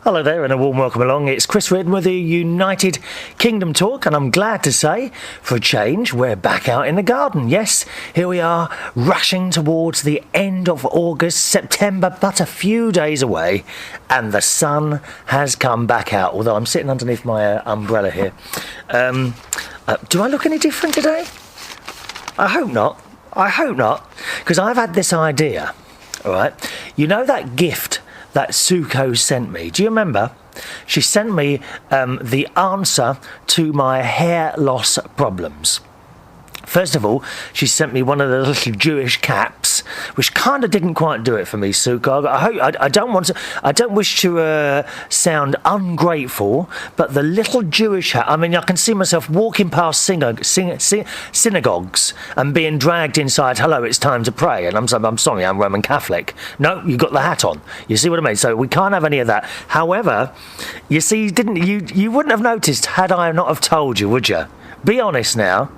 Hello there and a warm welcome along. It's Chris Reardon with the United Kingdom Talk, and I'm glad to say, for a change, we're back out in the garden. Yes, here we are, rushing towards the end of August, September, but a few days away, and the sun has come back out, although I'm sitting underneath my umbrella here. Do I look any different today? I hope not. I hope not, because I've had this idea, all right? You know that gift that Suko sent me? Do you remember? She sent me the answer to my hair loss problems. First of all, she sent me one of the little Jewish caps, which kind of didn't quite do it for me, Suko. I don't wish to sound ungrateful, but the little Jewish hat. I mean, I can see myself walking past synagogues and being dragged inside. Hello, it's time to pray, and I'm sorry, I'm Roman Catholic. No, you got the hat on. You see what I mean? So we can't have any of that. However, you see, you wouldn't have noticed had I not have told you, would you? Be honest now.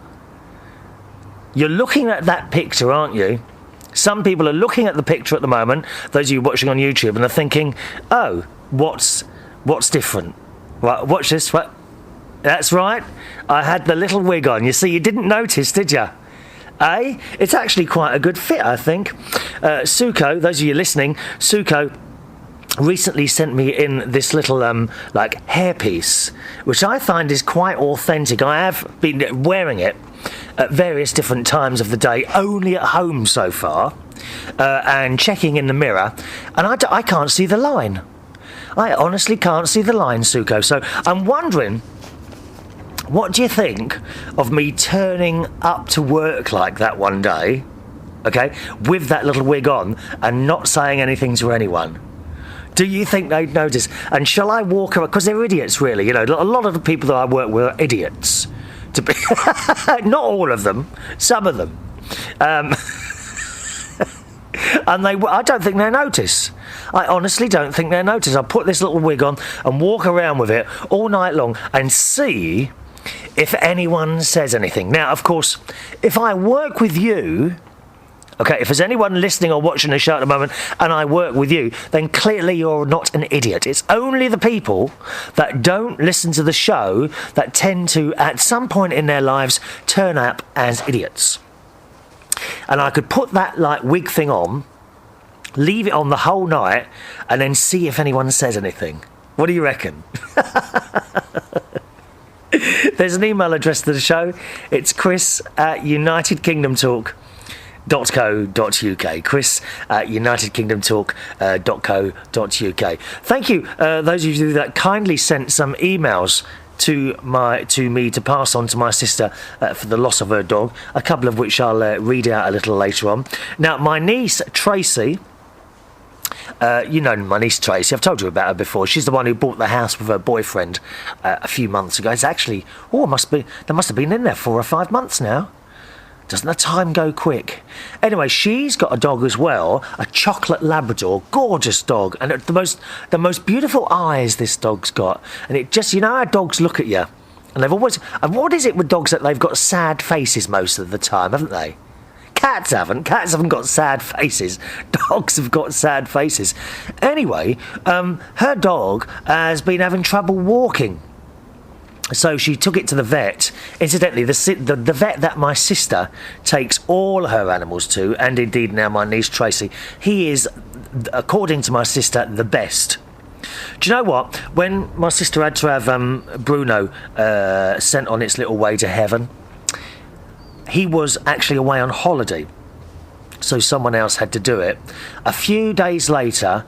You're looking at that picture, aren't you? Some people are looking at the picture at the moment, those of you watching on YouTube, and they're thinking, oh, what's different? Right, watch this. What? That's right. I had the little wig on. You see, you didn't notice, did you? Eh? It's actually quite a good fit, I think. Suko, those of you listening, Suko recently sent me in this little like hairpiece, which I find is quite authentic. I have been wearing it at various different times of the day, only at home so far, and checking in the mirror, and I can't see the line. I honestly can't see the line, Suko. So I'm wondering, what do you think of me turning up to work like that one day, okay, with that little wig on and not saying anything to anyone? Do you think they'd notice? And shall I walk around? Because they're idiots, really. You know, a lot of the people that I work with are idiots. To be not all of them, some of them. And I don't think they notice. I honestly don't think they notice. I'll put this little wig on and walk around with it all night long and see if anyone says anything. Now, of course, if I work with you, okay, if there's anyone listening or watching the show at the moment and I work with you, then clearly you're not an idiot. It's only the people that don't listen to the show that tend to, at some point in their lives, turn up as idiots. And I could put that, like, wig thing on, leave it on the whole night, and then see if anyone says anything. What do you reckon? There's an email address to the show. It's chris@unitedkingdomtalk.co.uk. Chris at unitedkingdomtalk.co.uk. Thank you, those of you that kindly sent some emails to me to pass on to my sister for the loss of her dog, a couple of which I'll read out a little later on. Now, my niece Tracey, you know my niece Tracey, I've told you about her before. She's the one who bought the house with her boyfriend a few months ago. It's actually, they must have been in there 4 or 5 months now. Doesn't the time go quick? Anyway, she's got a dog as well, a chocolate Labrador, gorgeous dog, and the most beautiful eyes this dog's got. And it just, you know how dogs look at you, and they've always. And what is it with dogs that they've got sad faces most of the time, haven't they? Cats haven't. Cats haven't got sad faces. Dogs have got sad faces. Anyway, her dog has been having trouble walking. So she took it to the vet. Incidentally, the vet that my sister takes all her animals to, and indeed now my niece Tracey, he is, according to my sister, the best. Do you know what? When my sister had to have Bruno sent on its little way to heaven, he was actually away on holiday, so someone else had to do it. A few days later,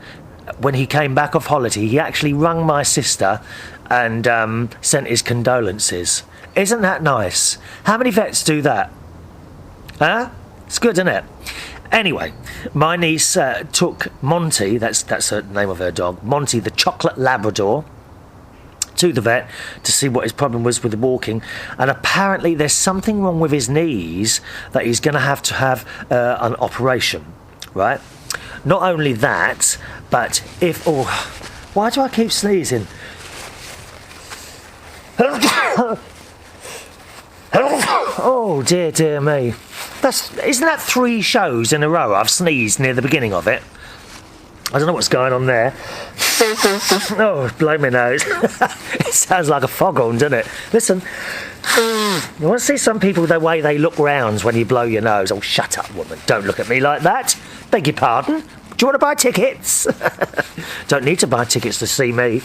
when he came back off holiday, he actually rang my sister and sent his condolences. Isn't that nice? How many vets do that? Huh? It's good, isn't it? Anyway, my niece took Monty, that's the name of her dog, Monty the chocolate Labrador, to the vet to see what his problem was with the walking, and apparently there's something wrong with his knees that he's going to have an operation, right? Not only that, but why do I keep sneezing? Oh dear me. Isn't that 3 shows in a row I've sneezed near the beginning of it? I don't know what's going on there. Oh, blow my nose. It sounds like a foghorn, doesn't it? Listen, you want to see some people, the way they look round when you blow your nose? Oh, shut up, woman. Don't look at me like that. Beg your pardon. Do you want to buy tickets? Don't need to buy tickets to see me.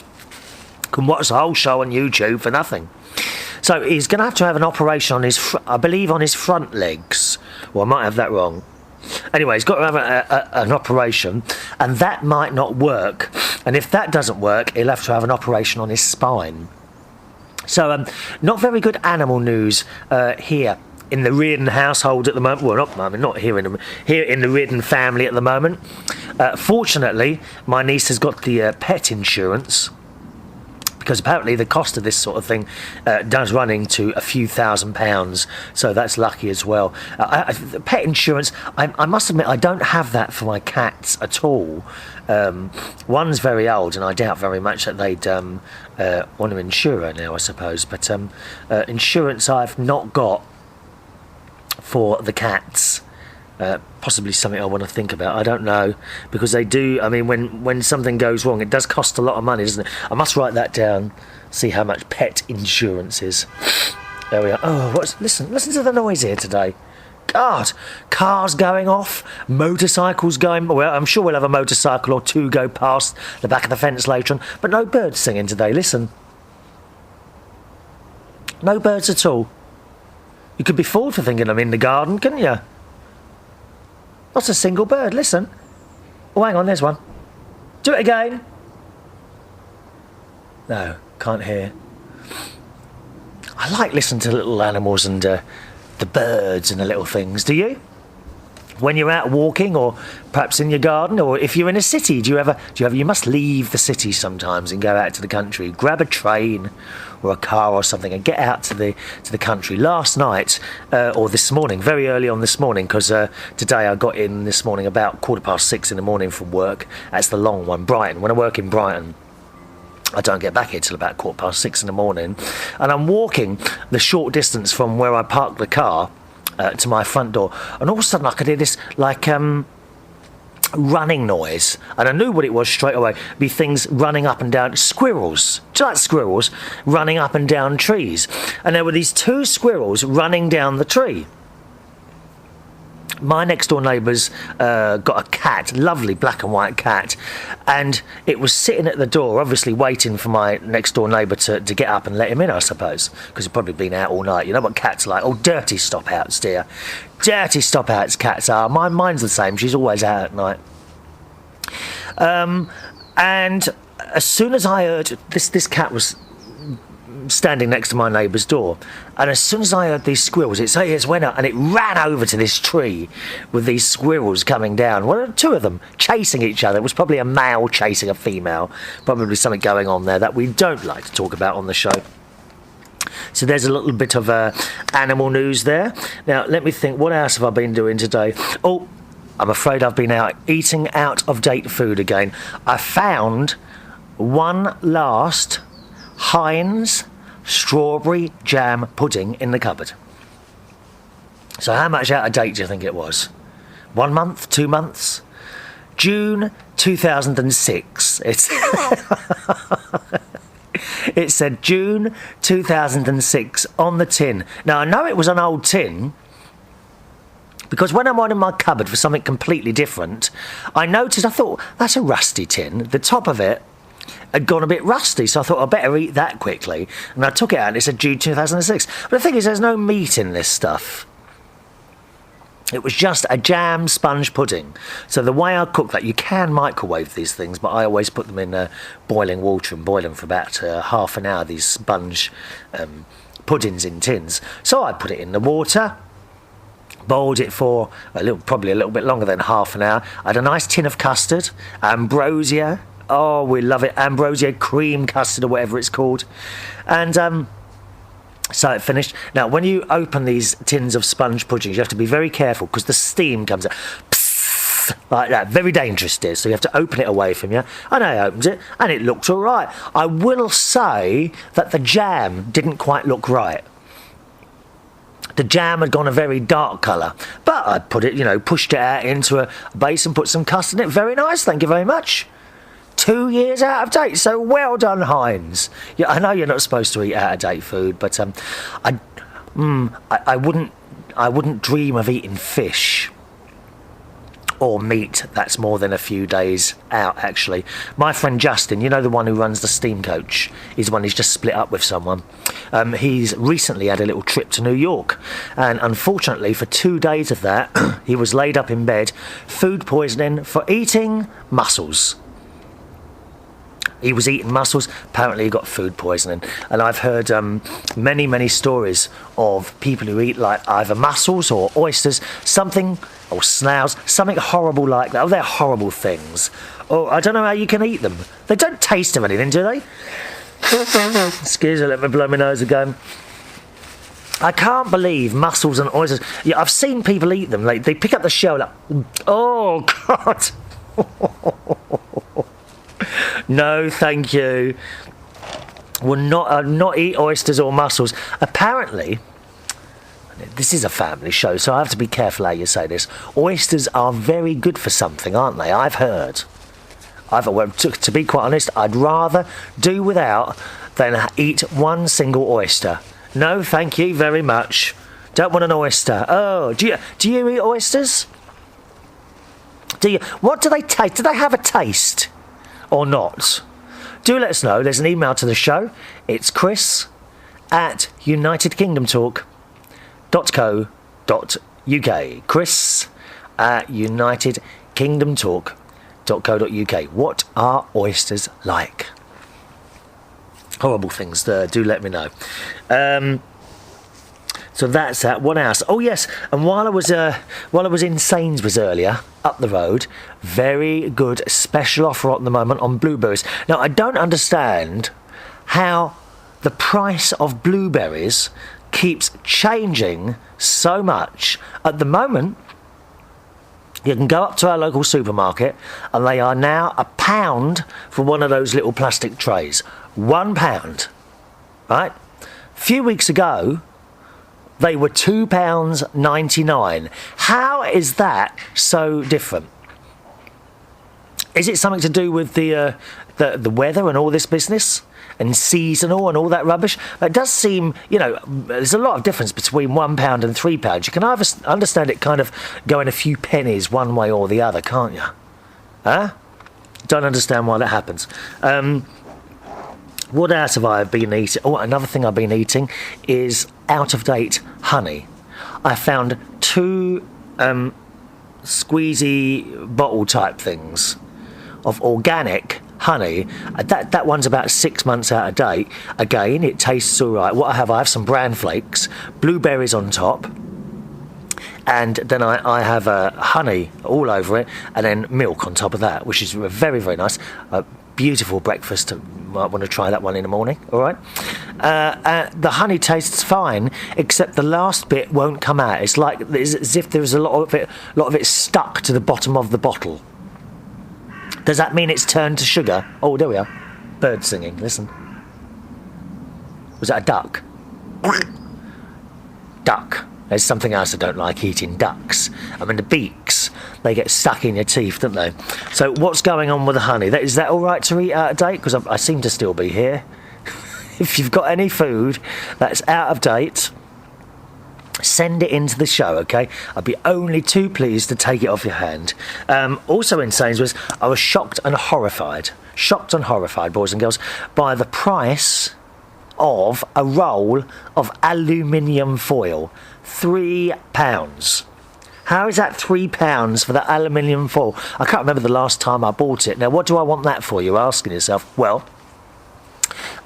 Can watch the whole show on YouTube for nothing. So he's going to have an operation on his, I believe, on his front legs. Well, I might have that wrong. Anyway, he's got to have an operation, and that might not work. And if that doesn't work, he'll have to have an operation on his spine. So, not very good animal news here in the Reardon household at the moment. Well, not here in the Reardon family at the moment. Fortunately, my niece has got the pet insurance, because apparently the cost of this sort of thing does run into a few £1,000s, so that's lucky as well. Pet insurance, I must admit, I don't have that for my cats at all. One's very old, and I doubt very much that they'd want to insure her now, I suppose. But insurance I've not got for the cats. Possibly something I want to think about. I don't know, because they do. I mean, when something goes wrong, it does cost a lot of money, doesn't it? I must write that down. See how much pet insurance is. There we are. Oh, listen to the noise here today. God, cars going off, motorcycles going. Well, I'm sure we'll have a motorcycle or two go past the back of the fence later on, but no birds singing today. Listen, no birds at all. You could be fooled for thinking I'm in the garden, couldn't you? Not a single bird, listen. Oh, hang on, there's one. Do it again. No, can't hear. I like listening to little animals and the birds and the little things, do you? When you're out walking, or perhaps in your garden, or if you're in a city, you must leave the city sometimes and go out to the country, grab a train or a car or something and get out to the country. Last night, or this morning, very early on this morning, because today I got in this morning about 6:15 in the morning from work. That's the long one, Brighton. When I work in Brighton, I don't get back here till about 6:15 in the morning, and I'm walking the short distance from where I parked the car to my front door, and all of a sudden I could hear this running noise, and I knew what it was straight away. It'd be things running up and down, squirrels, just like squirrels, running up and down trees. And there were these two squirrels running down the tree. My next door neighbour's got a cat, lovely black and white cat, and it was sitting at the door, obviously waiting for my next door neighbour to get up and let him in, I suppose, because he'd probably been out all night. You know what cats are like? Oh, dirty stop-outs, dear. Dirty stop-outs cats are. Mine's the same. She's always out at night. And as soon as I heard this cat was standing next to my neighbour's door, and as soon as I heard these squirrels, it went up and it ran over to this tree with these squirrels coming down. Well, two of them chasing each other. It was probably a male chasing a female. Probably something going on there that we don't like to talk about on the show. So there's a little bit of animal news there. Now, let me think, what else have I been doing today? Oh, I'm afraid I've been out eating out-of-date food again. I found one last Heinz strawberry jam pudding in the cupboard. So how much out of date do you think it was? 1 month? 2 months? June 2006. It said June 2006 on the tin. Now, I know it was an old tin, because when I went in my cupboard for something completely different, I thought, that's a rusty tin. The top of it had gone a bit rusty, so I thought I'd better eat that quickly. And I took it out and it said June 2006. But the thing is, there's no meat in this stuff. It was just a jam sponge pudding. So the way I cook that, you can microwave these things, but I always put them in boiling water and boil them for about half an hour, these sponge puddings in tins. So I put it in the water, boiled it for probably a little bit longer than half an hour. I had a nice tin of custard, ambrosia. Oh, we love it. Ambrosia cream custard or whatever it's called. And so it finished. Now, when you open these tins of sponge puddings, you have to be very careful, because the steam comes out. Psst, like that. Very dangerous, dear. So you have to open it away from you. And I opened it, and it looked all right. I will say that the jam didn't quite look right. The jam had gone a very dark colour, but I put it, pushed it out into a base and put some custard in it. Very nice, thank you very much. 2 years out of date, so well done, Heinz. Yeah, I know you're not supposed to eat out of date food, but I wouldn't dream of eating fish or meat that's more than a few days out, actually. My friend Justin, the one who runs the steam coach, is the one who's just split up with someone. He's recently had a little trip to New York, and unfortunately for 2 days of that, he was laid up in bed, food poisoning for eating mussels. He was eating mussels, apparently he got food poisoning. And I've heard many, many stories of people who eat like either mussels or oysters, or snails, something horrible like that. Oh, they're horrible things. Oh, I don't know how you can eat them. They don't taste of anything, do they? Excuse me, let me blow my nose again. I can't believe mussels and oysters. Yeah, I've seen people eat them. Like, they pick up the shell like, oh, God. No, thank you. Will not eat oysters or mussels. Apparently, this is a family show, so I have to be careful how you say this. Oysters are very good for something, aren't they? I've heard. To be quite honest, I'd rather do without than eat one single oyster. No, thank you very much. Don't want an oyster. Oh, do you eat oysters? Do you? What do they taste? Do they have a taste? Or not? Do let us know. There's an email to the show. It's chris@unitedkingdomtalk.co.uk. chris@unitedkingdomtalk.co.uk. What are oysters like? Horrible things. Do let me know. So that's that. What else? Oh yes, and while I was in Sainsbury's earlier, up the road, very good special offer at the moment on blueberries. Now I don't understand how the price of blueberries keeps changing so much. At the moment, you can go up to our local supermarket and they are now £1 for one of those little plastic trays. £1, right? A few weeks ago, they were £2.99. How is that so different? Is it something to do with the weather and all this business? And seasonal and all that rubbish? It does seem, there's a lot of difference between £1 and £3. You can either understand it kind of going a few pennies one way or the other, can't you? Huh? Don't understand why that happens. What else have I been eating? Oh, another thing I've been eating is out-of-date honey. I found 2 squeezy bottle type things of organic honey. That one's about 6 months out of date. Again, it tastes all right. What I have some bran flakes, blueberries on top, and then I have honey all over it, and then milk on top of that, which is very, very nice. A beautiful breakfast. Might want to try that one in the morning. All right. The honey tastes fine, except the last bit won't come out. It's as if there's a lot of it stuck to the bottom of the bottle. Does that mean it's turned to sugar? Oh, there we are. Bird singing. Listen. Was that a duck? Duck. There's something else I don't like eating, ducks. I mean, the beaks, they get stuck in your teeth, don't they? So what's going on with the honey? Is that all right to eat out of date? Because I seem to still be here. If you've got any food that's out of date, send it into the show, okay? I'd be only too pleased to take it off your hand. Also in Sainsbury's, I was shocked and horrified, boys and girls, by the price of a roll of aluminium foil. £3. How is that £3 for the aluminium foil? I can't remember the last time I bought it. Now, what do I want that for, you're asking yourself? Well,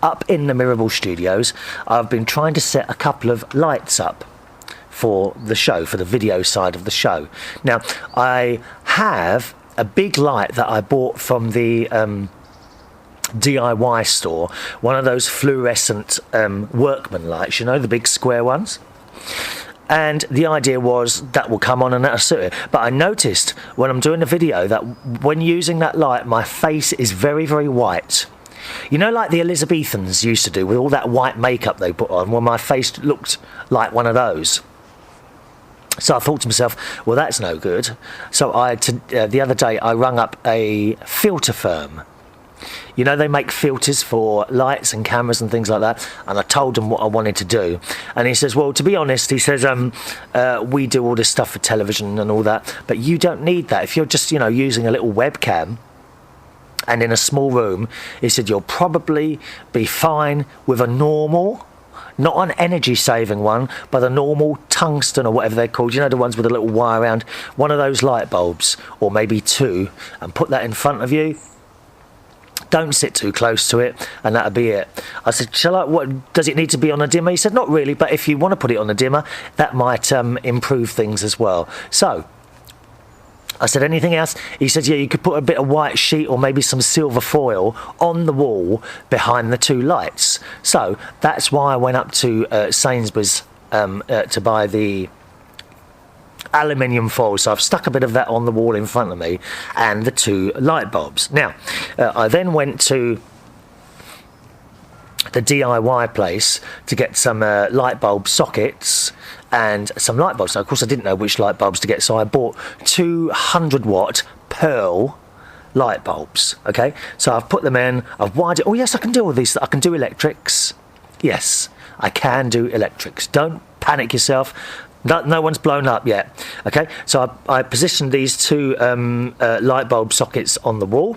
up in the Mirable Studios, I've been trying to set a couple of lights up for the show, for the video side of the show. Now, I have a big light that I bought from the DIY store, one of those fluorescent workman lights, the big square ones. And the idea was that will come on and that'll suit it. But I noticed when I'm doing the video that when using that light, my face is very, very white. Like the Elizabethans used to do with all that white makeup they put on, well, my face looked like one of those. So I thought to myself, well, that's no good. So the other day I rung up a filter firm. You know, they make filters for lights and cameras and things like that. And I told him what I wanted to do. And he says, well, to be honest, he says, we do all this stuff for television and all that, but you don't need that. If you're just, using a little webcam and in a small room, he said, you'll probably be fine with a normal, not an energy-saving one, but a normal tungsten or whatever they're called. You know, the ones with a little wire around, one of those light bulbs, or maybe two, and put that in front of you. Don't sit too close to it, and that'll be it. I said, what, does it need to be on a dimmer? He said, not really, but if you want to put it on a dimmer, that might improve things as well. So I said, anything else? He said, yeah, you could put a bit of white sheet or maybe some silver foil on the wall behind the two lights. So that's why I went up to Sainsbury's to buy the aluminium foil. So I've stuck a bit of that on the wall in front of me and the two light bulbs. Now, I then went to the DIY place to get some light bulb sockets and some light bulbs. Now, of course, I didn't know which light bulbs to get, so I bought 200-watt Pearl light bulbs. Okay, so I've put them in, I've wired it. Oh yes, I can do all these. I can do electrics. Yes, I can do electrics. Don't panic yourself. No one's blown up yet. Okay, so I positioned these two light bulb sockets on the wall,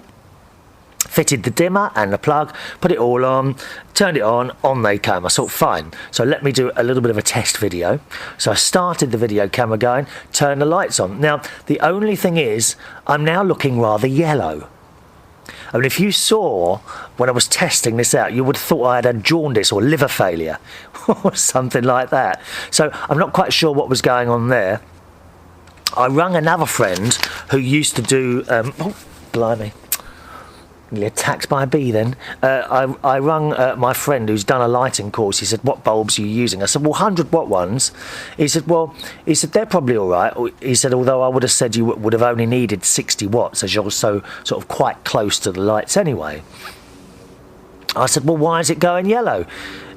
fitted the dimmer and the plug, put it all on, turned it on they came. I thought, fine, so let me do a little bit of a test video. So I started the video camera going, turned the lights on. Now, the only thing is, I'm now looking rather yellow. I mean, if you saw when I was testing this out, you would have thought I had a jaundice or liver failure or something like that. So I'm not quite sure what was going on there. I rang another friend who used to do... oh, blimey. Nearly attacked by a bee then. I rung my friend who's done a lighting course. He said, what bulbs are you using? I said, well, 100-watt ones. He said, they're probably all right. He said, although I would have said you would have only needed 60 watts as you're so sort of quite close to the lights anyway. I said, well, why is it going yellow?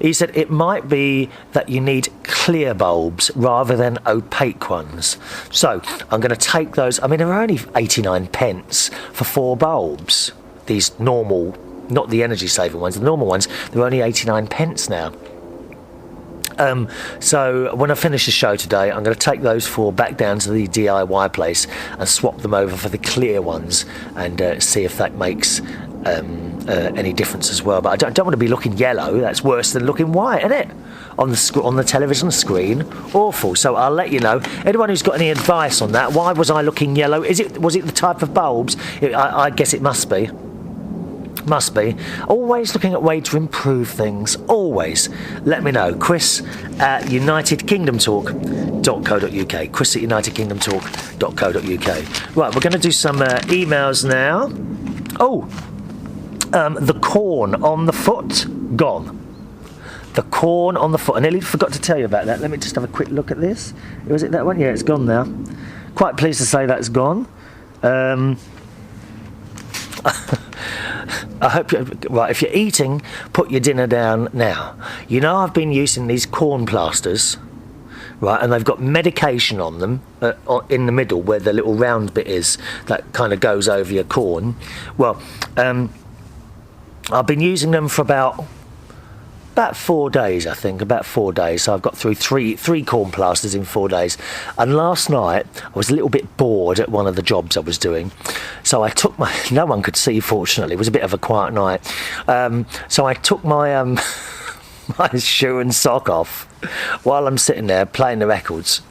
He said, it might be that you need clear bulbs rather than opaque ones. So I'm going to take those. I mean, they're only 89 pence for 4 bulbs. These normal, not the energy-saving ones, the normal ones, they're only 89 pence now. So when I finish the show today, I'm going to take those 4 back down to the DIY place and swap them over for the clear ones and see if that makes any difference as well. But I don't want to be looking yellow. That's worse than looking white, isn't it? On the television screen, awful. So I'll let you know. Anyone who's got any advice on that? Why was I looking yellow? Was it the type of bulbs? I guess it must be. Must be. Always looking at ways to improve things. Always. Let me know. Chris at unitedkingdomtalk.co.uk. Chris at unitedkingdomtalk.co.uk. Right, we're going to do some emails now. Oh, the corn on the foot, gone. The corn on the foot. I nearly forgot to tell you about that. Let me just have a quick look at this. Was it that one? Yeah, it's gone now. Quite pleased to say that's gone. I hope right, if you're eating, put your dinner down now. You know, I've been using these corn plasters, right, and they've got medication on them in the middle where the little round bit is that kind of goes over your corn. Well, I've been using them for about 4 days, I think, about 4 days. So I've got through three corn plasters in 4 days. And last night, I was a little bit bored at one of the jobs I was doing. So I took my... No one could see, fortunately. It was a bit of a quiet night. So I took my my shoe and sock off while I'm sitting there playing the records.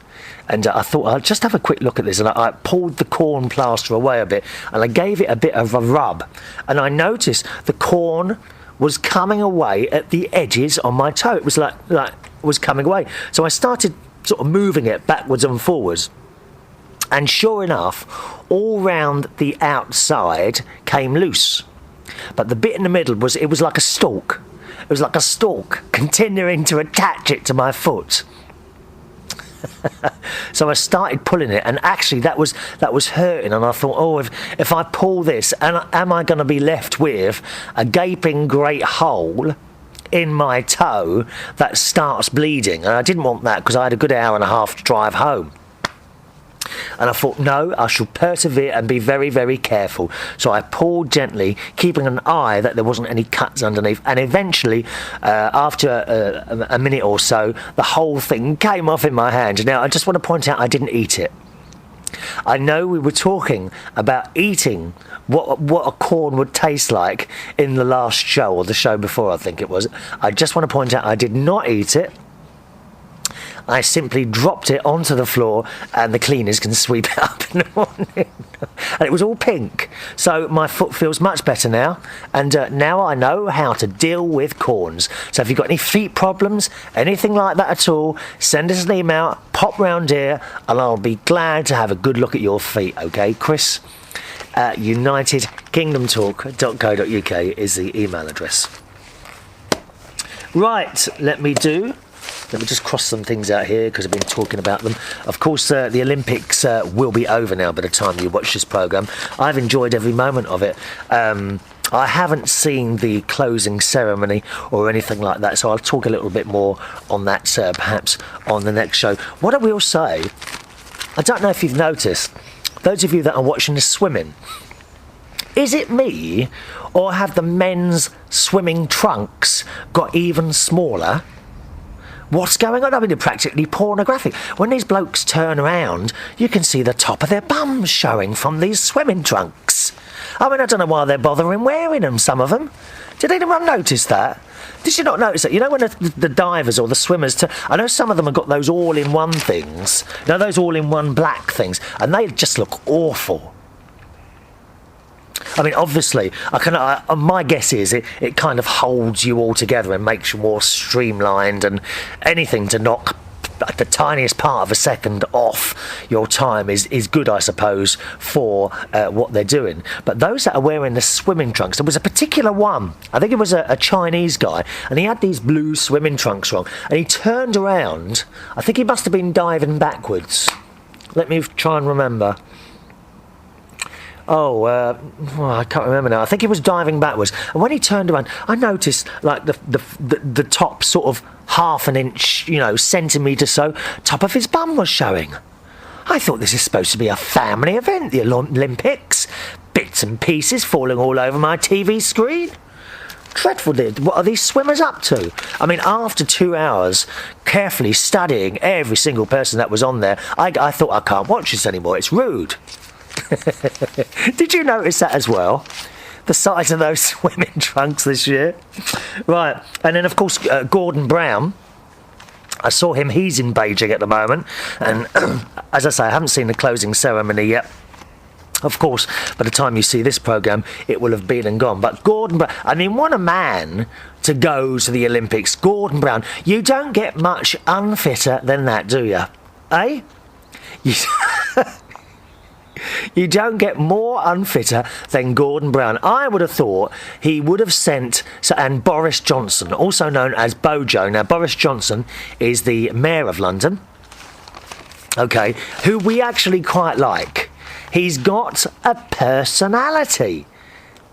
And I thought, I'll just have a quick look at this. And I pulled the corn plaster away a bit. And I gave it a bit of a rub. And I noticed the corn was coming away at the edges on my toe. It was like was coming away. So I started sort of moving it backwards and forwards. And sure enough, all round the outside came loose. But the bit in the middle was like a stalk. It was like a stalk continuing to attach it to my foot. So I started pulling it, and actually that was hurting, and I thought, oh, if I pull this, and am I going to be left with a gaping great hole in my toe that starts bleeding? And I didn't want that because I had a good hour and a half to drive home. And I thought, no, I shall persevere and be very, very careful. So I pulled gently, keeping an eye that there wasn't any cuts underneath. And eventually, after a minute or so, the whole thing came off in my hand. Now, I just want to point out I didn't eat it. I know we were talking about eating what a corn would taste like in the last show, or the show before, I think it was. I just want to point out I did not eat it. I simply dropped it onto the floor, and the cleaners can sweep it up in the morning. And it was all pink. So my foot feels much better now, and now I know how to deal with corns. So if you've got any feet problems, anything like that at all, send us an email, pop round here, and I'll be glad to have a good look at your feet, okay? Chris at unitedkingdomtalk.co.uk is the email address. Right, let me just cross some things out here because I've been talking about them. Of course, the Olympics will be over now by the time you watch this programme. I've enjoyed every moment of it. I haven't seen the closing ceremony or anything like that, so I'll talk a little bit more on that perhaps on the next show. What I will say, I don't know if you've noticed, those of you that are watching the swimming, is it me, or have the men's swimming trunks got even smaller? What's going on? I mean, they're practically pornographic. When these blokes turn around, you can see the top of their bums showing from these swimming trunks. I mean, I don't know why they're bothering wearing them, some of them. Did anyone notice that? Did you not notice that? You know, when the divers or the swimmers... I know some of them have got those all-in-one things. You know, those all-in-one black things. And they just look awful. I mean, obviously, my guess is it kind of holds you all together and makes you more streamlined, and anything to knock the tiniest part of a second off your time is good, I suppose, for what they're doing. But those that are wearing the swimming trunks, there was a particular one, I think it was a Chinese guy, and he had these blue swimming trunks on, and he turned around, I think he must have been diving backwards. Let me try and remember. I can't remember now. I think he was diving backwards, and when he turned around, I noticed like the top sort of half an inch, centimetre so, top of his bum was showing. I thought this is supposed to be a family event, the Olympics. Bits and pieces falling all over my TV screen. Dreadful. What are these swimmers up to? I mean, after 2 hours carefully studying every single person that was on there, I thought, I can't watch this anymore. It's rude. Did you notice that as well? The size of those swimming trunks this year. Right, and then of course Gordon Brown, I saw him, he's in Beijing at the moment, and as I say, I haven't seen the closing ceremony yet. Of course, by the time you see this programme, it will have been and gone. But Gordon Brown, I mean, what a man to go to the Olympics. Gordon Brown, you don't get much unfitter than that, do you? Eh? You don't get more unfitter than Gordon Brown. I would have thought he would have sent... and Boris Johnson, also known as Bojo. Now, Boris Johnson is the Mayor of London, okay, who we actually quite like. He's got a personality.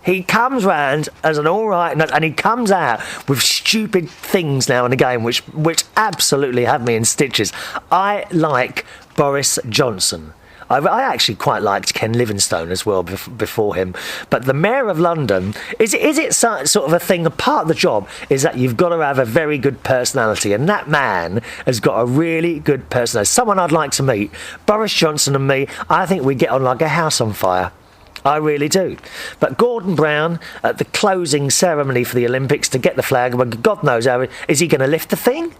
He comes round as an all-right... and he comes out with stupid things now and again, which absolutely have me in stitches. I like Boris Johnson. I actually quite liked Ken Livingstone as well before him. But the Mayor of London, is it sort of a thing, a part of the job is that you've got to have a very good personality, and that man has got a really good personality. Someone I'd like to meet. Boris Johnson and me, I think we get on like a house on fire. I really do. But Gordon Brown, at the closing ceremony for the Olympics to get the flag, well, God knows how, is he going to lift the thing?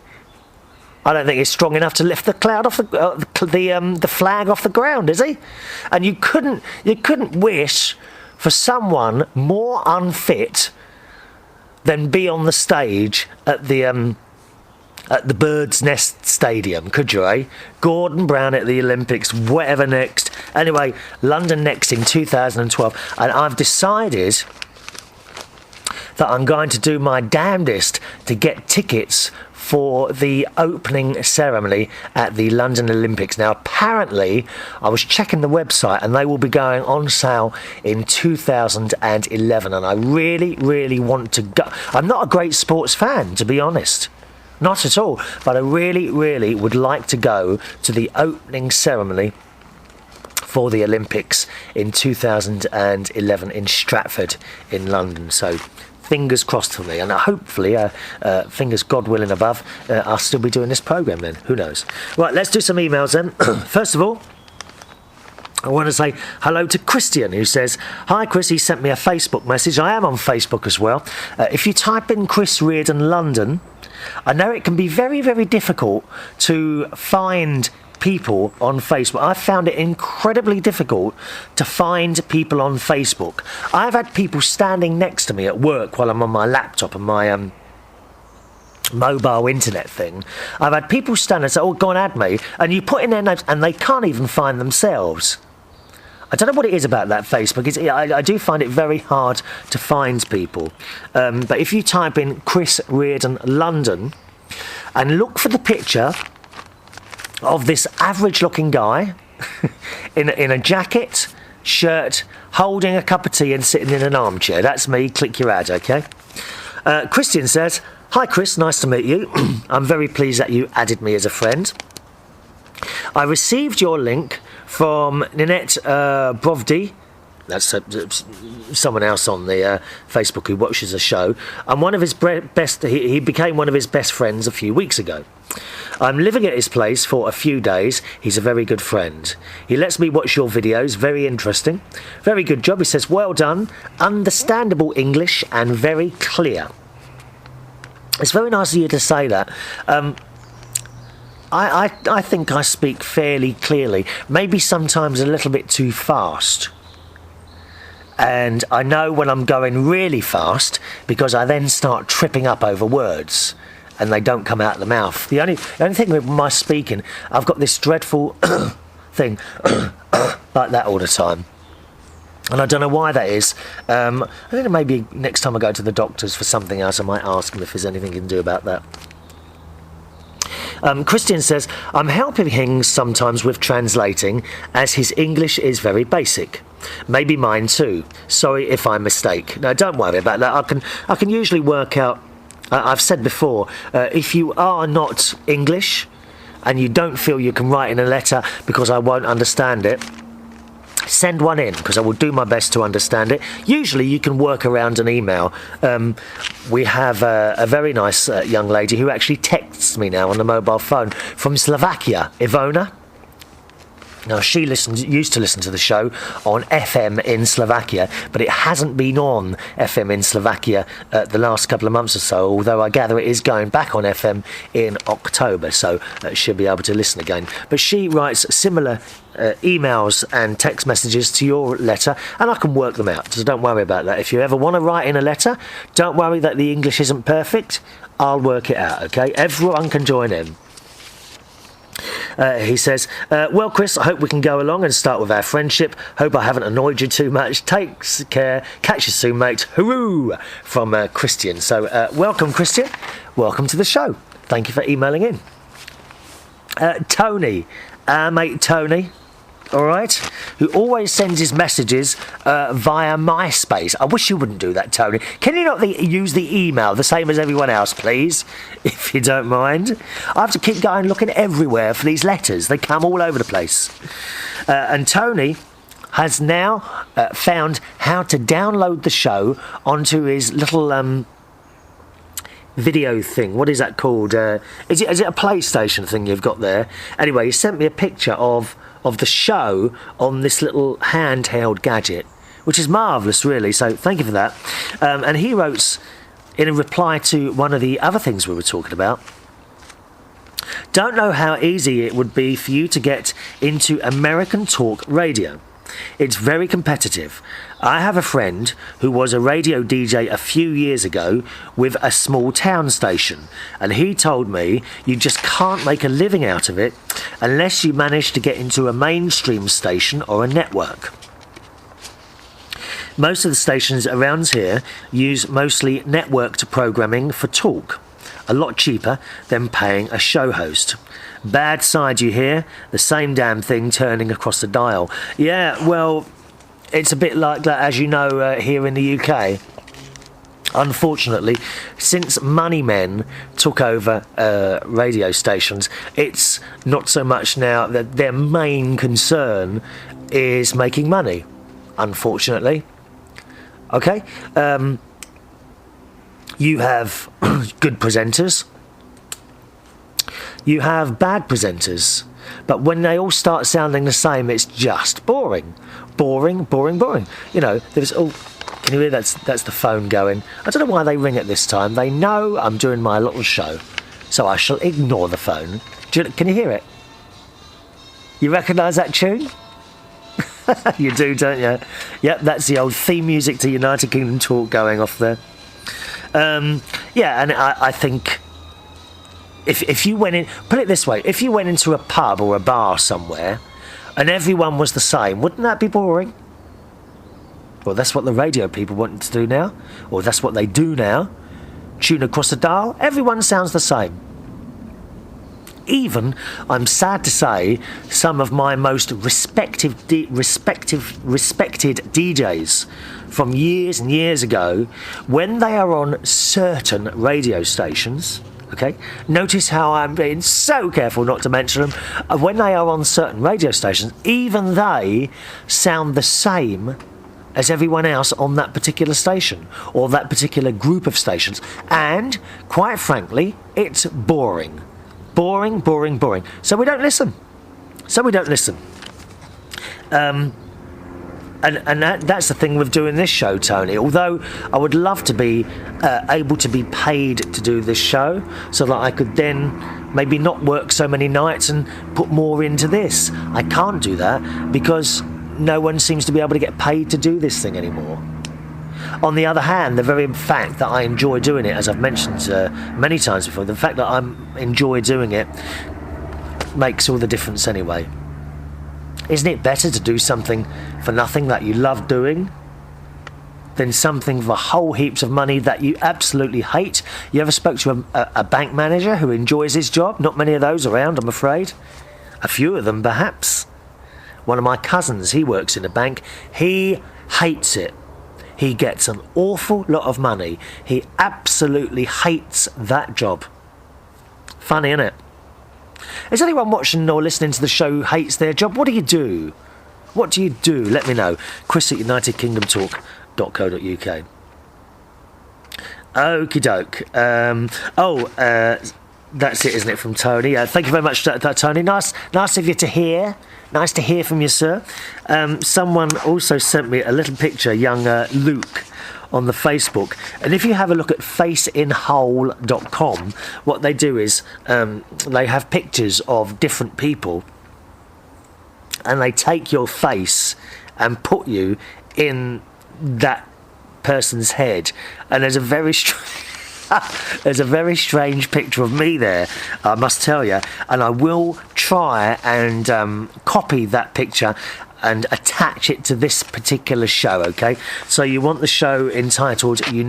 I don't think he's strong enough to lift the cloud off the flag off the ground, is he? And you couldn't wish for someone more unfit than be on the stage at the Bird's Nest Stadium, could you, eh? Gordon Brown at the Olympics, whatever next. Anyway, London next in 2012, and I've decided that I'm going to do my damnedest to get tickets for the opening ceremony at the London Olympics. Now, apparently, I was checking the website and they will be going on sale in 2011, and I really, really want to go. I'm not a great sports fan, to be honest. Not at all. But I really, really would like to go to the opening ceremony for the Olympics in 2011 in Stratford in London. So fingers crossed for me, and hopefully, fingers God willing above, I'll still be doing this programme then. Who knows? Right, let's do some emails then. First of all, I want to say hello to Christian, who says, "Hi Chris," he sent me a Facebook message. I am on Facebook as well. If you type in Chris Reardon London, I know it can be very, very difficult to find people on Facebook. I found it incredibly difficult to find people on Facebook. I've had people standing next to me at work while I'm on my laptop and my mobile internet thing. I've had people stand and say, "Oh, go and add me," and you put in their names and they can't even find themselves. I don't know what it is about that Facebook. I do find it very hard to find people. But if you type in Chris Reardon London and look for the picture of this average-looking guy in a jacket, shirt, holding a cup of tea and sitting in an armchair. That's me. Click your ad, OK? Christian says, "Hi, Chris. Nice to meet you. I'm very pleased that you added me as a friend. I received your link from Ninette Brovdi." That's someone else on the Facebook who watches the show. And one of his he became one of his best friends a few weeks ago. I'm living at his place for a few days. He's a very good friend. He lets me watch your videos. Very interesting. Very good job. He says, "Well done. Understandable English and very clear." It's very nice of you to say that. I think I speak fairly clearly. Maybe sometimes a little bit too fast. And I know when I'm going really fast because I then start tripping up over words and they don't come out of the mouth. The only thing with my speaking, I've got this dreadful thing like that all the time. And I don't know why that is. I think maybe next time I go to the doctors for something else, I might ask them if there's anything you can do about that. Christian says, "I'm helping him sometimes with translating as his English is very basic. Maybe mine too. Sorry if I mistake." No, don't worry about that. I can usually work out. I've said before, if you are not English and you don't feel you can write in a letter because I won't understand it, send one in because I will do my best to understand it. Usually you can work around an email. We have a very nice young lady who actually texts me now on the mobile phone from Slovakia, Ivona. Now, she used to listen to the show on FM in Slovakia, but it hasn't been on FM in Slovakia the last couple of months or so, although I gather it is going back on FM in October, so she'll be able to listen again. But she writes similar emails and text messages to your letter, and I can work them out, so don't worry about that. If you ever want to write in a letter, don't worry that the English isn't perfect. I'll work it out, OK? Everyone can join in. He says, "Well, Chris, I hope we can go along and start with our friendship. Hope I haven't annoyed you too much. Take care. Catch you soon, mate. Hooroo!" From Christian. So, welcome, Christian. Welcome to the show. Thank you for emailing in. Tony, our mate Tony, all right, who always sends his messages via MySpace. I wish you wouldn't do that, Tony. Can you not use the email the same as everyone else, please, if you don't mind? I have to keep going looking everywhere for these letters. They come all over the place. And Tony has now found how to download the show onto his little video thing. What is that called? Is it a PlayStation thing you've got there? Anyway, he sent me a picture of the show on this little handheld gadget, which is marvellous, really, so thank you for that. And he wrote, in a reply to one of the other things we were talking about, "Don't know how easy it would be for you to get into American talk radio. It's very competitive. I have a friend who was a radio DJ a few years ago with a small town station, and he told me you just can't make a living out of it unless you manage to get into a mainstream station or a network. Most of the stations around here use mostly networked programming for talk, a lot cheaper than paying a show host. Bad side, you hear? The same damn thing turning across the dial." Yeah, well, it's a bit like that, as you know, here in the UK. Unfortunately, since money men took over radio stations, it's not so much now that their main concern is making money, unfortunately. Okay? You have good presenters. You have bad presenters. But when they all start sounding the same, it's just boring. Boring, boring, boring. You know, there's... Oh, can you hear that's the phone going? I don't know why they ring at this time. They know I'm doing my little show. So I shall ignore the phone. Can you hear it? You recognise that tune? You do, don't you? Yep, that's the old theme music to United Kingdom Talk going off there. Yeah, and I think if you went in... Put it this way. If you went into a pub or a bar somewhere and everyone was the same, wouldn't that be boring? Well, that's what the radio people want to do now. Or that's what they do now. Tune across the dial. Everyone sounds the same. Even, I'm sad to say, some of my most respected DJs from years and years ago, when they are on certain radio stations, okay, notice how I'm being so careful not to mention them, when they are on certain radio stations, even they sound the same as everyone else on that particular station, or that particular group of stations, and, quite frankly, it's boring. Boring, boring, boring. So we don't listen. And that's the thing with doing this show, Tony. Although I would love to be able to be paid to do this show, so that I could then maybe not work so many nights and put more into this. I can't do that because no one seems to be able to get paid to do this thing anymore. On the other hand, the very fact that I enjoy doing it, as I've mentioned many times before, the fact that I enjoy doing it makes all the difference anyway. Isn't it better to do something for nothing that you love doing than something for whole heaps of money that you absolutely hate? You ever spoke to a bank manager who enjoys his job? Not many of those around, I'm afraid. A few of them, perhaps. One of my cousins, he works in a bank. He hates it. He gets an awful lot of money. He absolutely hates that job. Funny, isn't it? Is anyone watching or listening to the show who hates their job? What do you do? What do you do? Let me know. Chris at unitedkingdomtalk.co.uk. Okie doke. That's it, isn't it, from Tony? Thank you very much, Tony. Nice of you to hear. Nice to hear from you, sir. Someone also sent me a little picture, young Luke, on the Facebook. And if you have a look at faceinwhole.com, what they do is they have pictures of different people, and they take your face and put you in that person's head. And there's a very strange picture of me there, I must tell you, and I will try and copy that picture and attach it to this particular show, okay? So you want the show entitled if you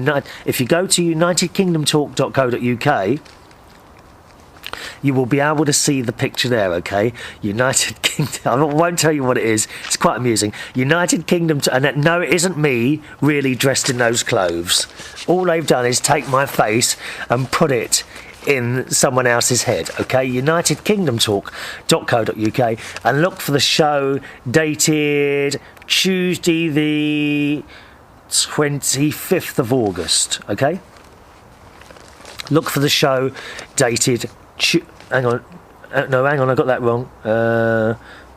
go to unitedkingdomtalk.co.uk, you will be able to see the picture there, okay? United Kingdom... I won't tell you what it is. It's quite amusing. United Kingdom... And no, it isn't me really dressed in those clothes. All they've done is take my face and put it in someone else's head, okay? unitedkingdomtalk.co.uk, and look for the show dated Tuesday the 25th of August, okay? Look for the show dated... hang on, I got that wrong.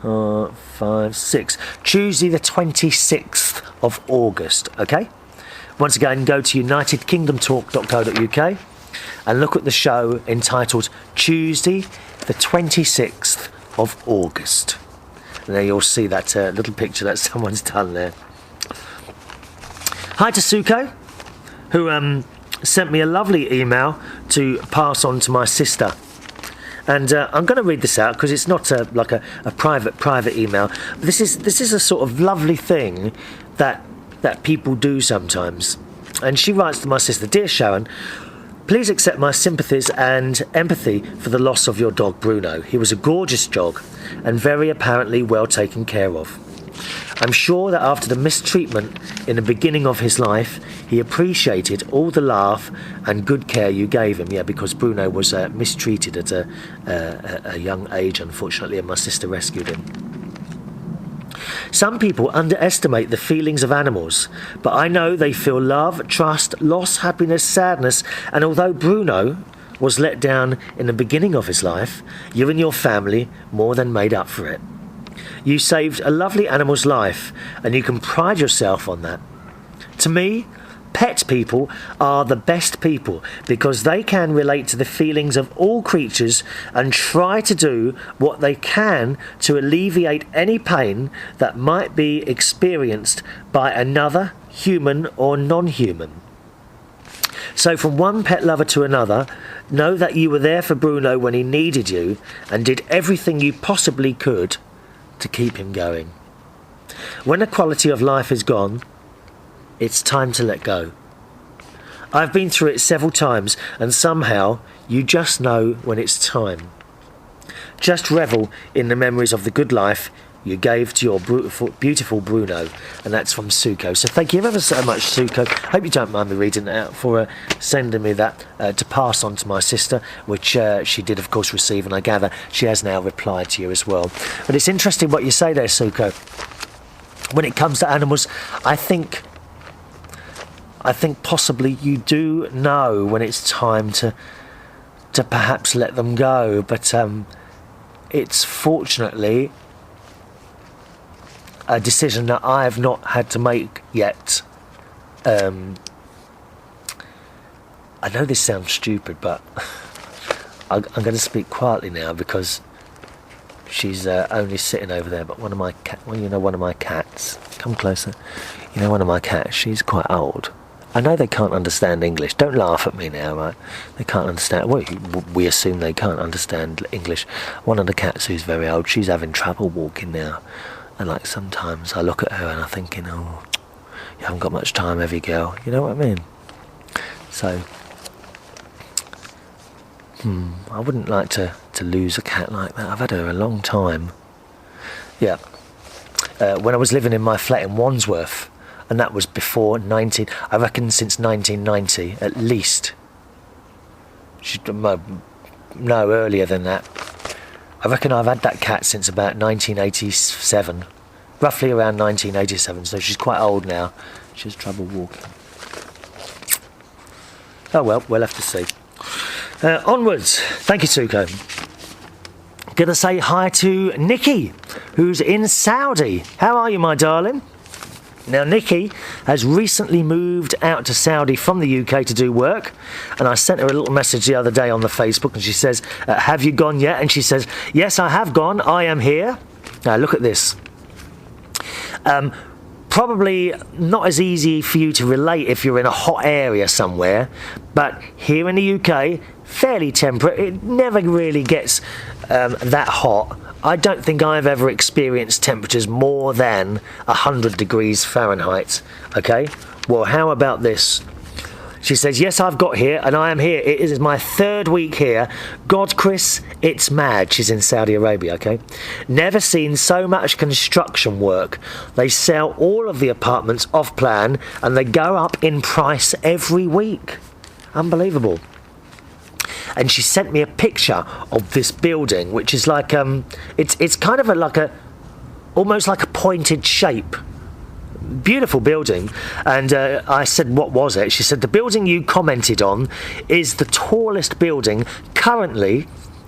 5, 6. Tuesday the 26th of August, okay? Once again, go to unitedkingdomtalk.co.uk and look at the show entitled Tuesday the 26th of August. And there you'll see that little picture that someone's done there. Hi to Suko, who sent me a lovely email to pass on to my sister. And I'm going to read this out because it's not like a private email. This is a sort of lovely thing that people do sometimes. And she writes to my sister, "Dear Sharon, please accept my sympathies and empathy for the loss of your dog Bruno. He was a gorgeous dog and very apparently well taken care of. I'm sure that after the mistreatment in the beginning of his life, he appreciated all the laugh and good care you gave him." Yeah, because Bruno was mistreated at a young age, unfortunately, and my sister rescued him. Some people underestimate the feelings of animals, but I know they feel love, trust, loss, happiness, sadness, and although Bruno was let down in the beginning of his life, you and your family more than made up for it. You saved a lovely animal's life, and you can pride yourself on that. To me, pet people are the best people because they can relate to the feelings of all creatures and try to do what they can to alleviate any pain that might be experienced by another, human or non-human. So from one pet lover to another, know that you were there for Bruno when he needed you and did everything you possibly could to keep him going. When the quality of life is gone, it's time to let go. I've been through it several times, and somehow you just know when it's time. Just revel in the memories of the good life you gave to your beautiful Bruno. And that's from Suko. So thank you ever so much, Suko. Hope you don't mind me reading it out for sending me that to pass on to my sister, which she did, of course, receive, and I gather she has now replied to you as well. But it's interesting what you say there, Suko. When it comes to animals, I think possibly you do know when it's time to perhaps let them go, but it's fortunately a decision that I have not had to make yet. I know this sounds stupid, but I'm going to speak quietly now because she's only sitting over there. But one of my cats, come closer. You know, one of my cats, she's quite old. I know they can't understand English. Don't laugh at me now, right? They can't understand. Well, we assume they can't understand English. One of the cats who's very old, she's having trouble walking now. And like sometimes I look at her and I'm thinking, oh, you haven't got much time, have you, girl? You know what I mean? So, I wouldn't like to lose a cat like that. I've had her a long time. Yeah. When I was living in my flat in Wandsworth, and that was before I reckon since 1990 at least. No, earlier than that. I reckon I've had that cat since about 1987, roughly around 1987, so she's quite old now. She has trouble walking. Oh well, we'll have to see. Onwards. Thank you, Suko. Gonna say hi to Nikki, who's in Saudi. How are you, my darling? Now, Nikki has recently moved out to Saudi from the UK to do work, and I sent her a little message the other day on the Facebook, and she says, have you gone yet? And she says, yes, I have gone. I am here. Now, look at this. Probably not as easy for you to relate if you're in a hot area somewhere, but here in the UK, fairly temperate. It never really gets that hot. I don't think I've ever experienced temperatures more than 100 degrees Fahrenheit. Okay? Well, how about this? She says, yes, I've got here, and I am here. It is my third week here. God, Chris, it's mad. She's in Saudi Arabia, okay? Never seen so much construction work. They sell all of the apartments off plan, and they go up in price every week. Unbelievable. And she sent me a picture of this building, which is like it's kind of almost like a pointed shape. Beautiful building. And I said, what was it? She said, the building you commented on is the tallest building currently,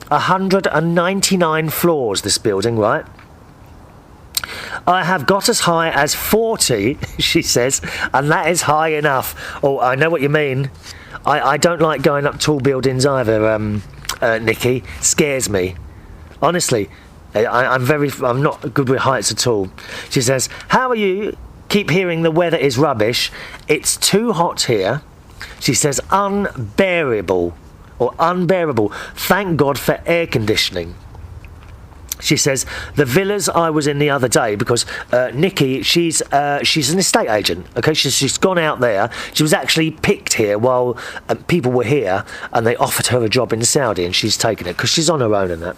199 floors, this building, right? I have got as high as 40, she says, and that is high enough. Oh, I know what you mean. I don't like going up tall buildings either, Nikki. Scares me. Honestly, I'm not good with heights at all. She says, how are you? Keep hearing the weather is rubbish. It's too hot here. She says, unbearable. Thank God for air conditioning. She says, the villas I was in the other day, because Nikki, she's an estate agent, okay? She's gone out there. She was actually picked here while people were here, and they offered her a job in Saudi, and she's taken it, because she's on her own and that.